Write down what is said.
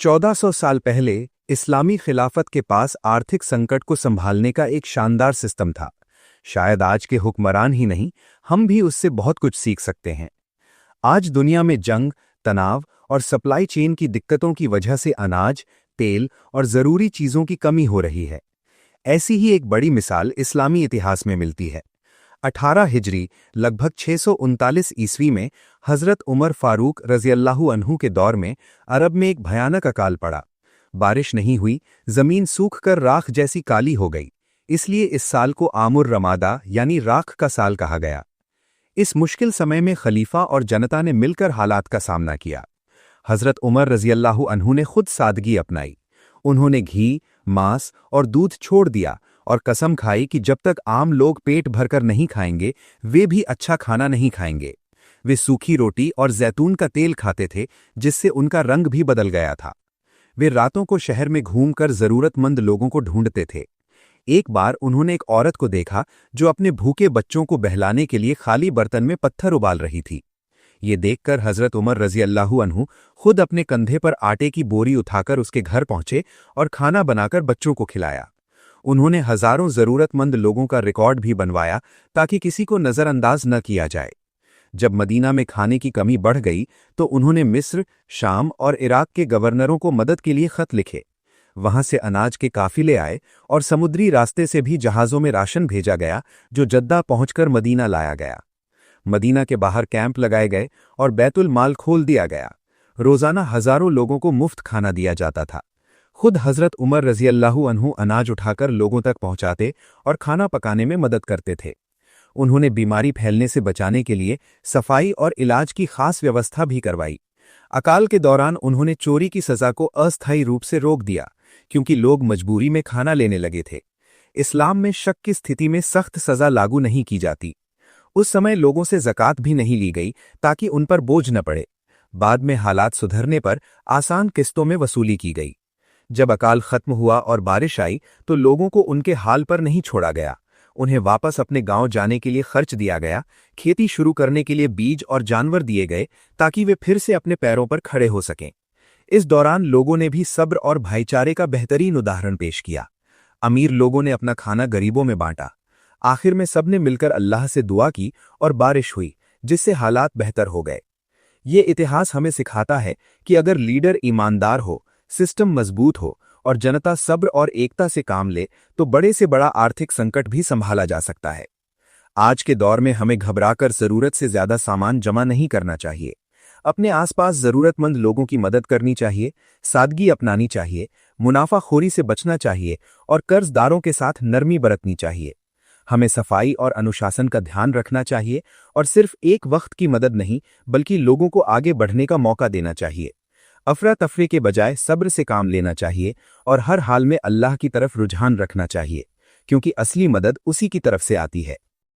1400 साल पहले इस्लामी खिलाफत के पास आर्थिक संकट को संभालने का एक शानदार सिस्टम था। शायद आज के हुक्मरान ही नहीं, हम भी उससे बहुत कुछ सीख सकते हैं। आज दुनिया में जंग, तनाव और सप्लाई चेन की दिक्कतों की वजह से अनाज, तेल और ज़रूरी चीज़ों की कमी हो रही है। ऐसी ही एक बड़ी मिसाल इस्लामी इतिहास में मिलती है। 18 हिजरी लगभग 639 ईस्वी में हज़रत उमर फारूक रज़ियल्लाहु अन्हु के दौर में अरब में एक भयानक अकाल पड़ा। बारिश नहीं हुई, जमीन सूख कर राख जैसी काली हो गई। इसलिए इस साल को आमुर रमादा यानी राख का साल कहा गया। इस मुश्किल समय में खलीफा और जनता ने मिलकर हालात का सामना किया। हज़रत उमर रज़ियल्लाहु अन्हु ने खुद सादगी अपनाई। उन्होंने घी, मांस और दूध छोड़ दिया और कसम खाई कि जब तक आम लोग पेट भरकर नहीं खाएंगे, वे भी अच्छा खाना नहीं खाएंगे। वे सूखी रोटी और जैतून का तेल खाते थे, जिससे उनका रंग भी बदल गया था। वे रातों को शहर में घूमकर जरूरतमंद लोगों को ढूंढते थे। एक बार उन्होंने एक औरत को देखा जो अपने भूखे बच्चों को बहलाने के लिए खाली बर्तन में पत्थर उबाल रही थी। ये देखकर हज़रत उमर रज़ियल्लाहु अन्हु खुद अपने कंधे पर आटे की बोरी उठाकर उसके घर पहुंचे और खाना बनाकर बच्चों को खिलाया। उन्होंने हजारों जरूरतमंद लोगों का रिकॉर्ड भी बनवाया ताकि किसी को नजरअंदाज न किया जाए। जब मदीना में खाने की कमी बढ़ गई तो उन्होंने मिस्र, शाम और इराक के गवर्नरों को मदद के लिए खत लिखे। वहां से अनाज के काफिले आए और समुद्री रास्ते से भी जहाजों में राशन भेजा गया, जो जद्दा पहुंचकर मदीना लाया गया। मदीना के बाहर कैंप लगाए गए और बैतुल माल खोल दिया गया। रोजाना हजारों लोगों को मुफ्त खाना दिया जाता था। खुद हज़रत उमर रज़ियल्लाहु अन्हु अनाज उठाकर लोगों तक पहुंचाते और खाना पकाने में मदद करते थे। उन्होंने बीमारी फैलने से बचाने के लिए सफाई और इलाज की खास व्यवस्था भी करवाई। अकाल के दौरान उन्होंने चोरी की सजा को अस्थायी रूप से रोक दिया, क्योंकि लोग मजबूरी में खाना लेने लगे थे। इस्लाम में शक की स्थिति में सख्त सजा लागू नहीं की जाती। उस समय लोगों से ज़कात भी नहीं ली गई ताकि उन पर बोझ न पड़े। बाद में हालात सुधरने पर आसान किस्तों में वसूली की गई। जब अकाल खत्म हुआ और बारिश आई तो लोगों को उनके हाल पर नहीं छोड़ा गया। उन्हें वापस अपने गांव जाने के लिए खर्च दिया गया, खेती शुरू करने के लिए बीज और जानवर दिए गए ताकि वे फिर से अपने पैरों पर खड़े हो सकें। इस दौरान लोगों ने भी सब्र और भाईचारे का बेहतरीन उदाहरण पेश किया। अमीर लोगों ने अपना खाना गरीबों में बांटा। आखिर में सबने मिलकर अल्लाह से दुआ की और बारिश हुई, जिससे हालात बेहतर हो गए। ये इतिहास हमें सिखाता है कि अगर लीडर ईमानदार हो, सिस्टम मजबूत हो और जनता सब्र और एकता से काम ले तो बड़े से बड़ा आर्थिक संकट भी संभाला जा सकता है। आज के दौर में हमें घबराकर जरूरत से ज्यादा सामान जमा नहीं करना चाहिए। अपने आसपास जरूरतमंद लोगों की मदद करनी चाहिए, सादगी अपनानी चाहिए, मुनाफाखोरी से बचना चाहिए और कर्जदारों के साथ नरमी बरतनी चाहिए। हमें सफाई और अनुशासन का ध्यान रखना चाहिए और सिर्फ एक वक्त की मदद नहीं, बल्कि लोगों को आगे बढ़ने का मौका देना चाहिए। अफरा तफरी के बजाय सब्र से काम लेना चाहिए और हर हाल में अल्लाह की तरफ रुझान रखना चाहिए, क्योंकि असली मदद उसी की तरफ से आती है।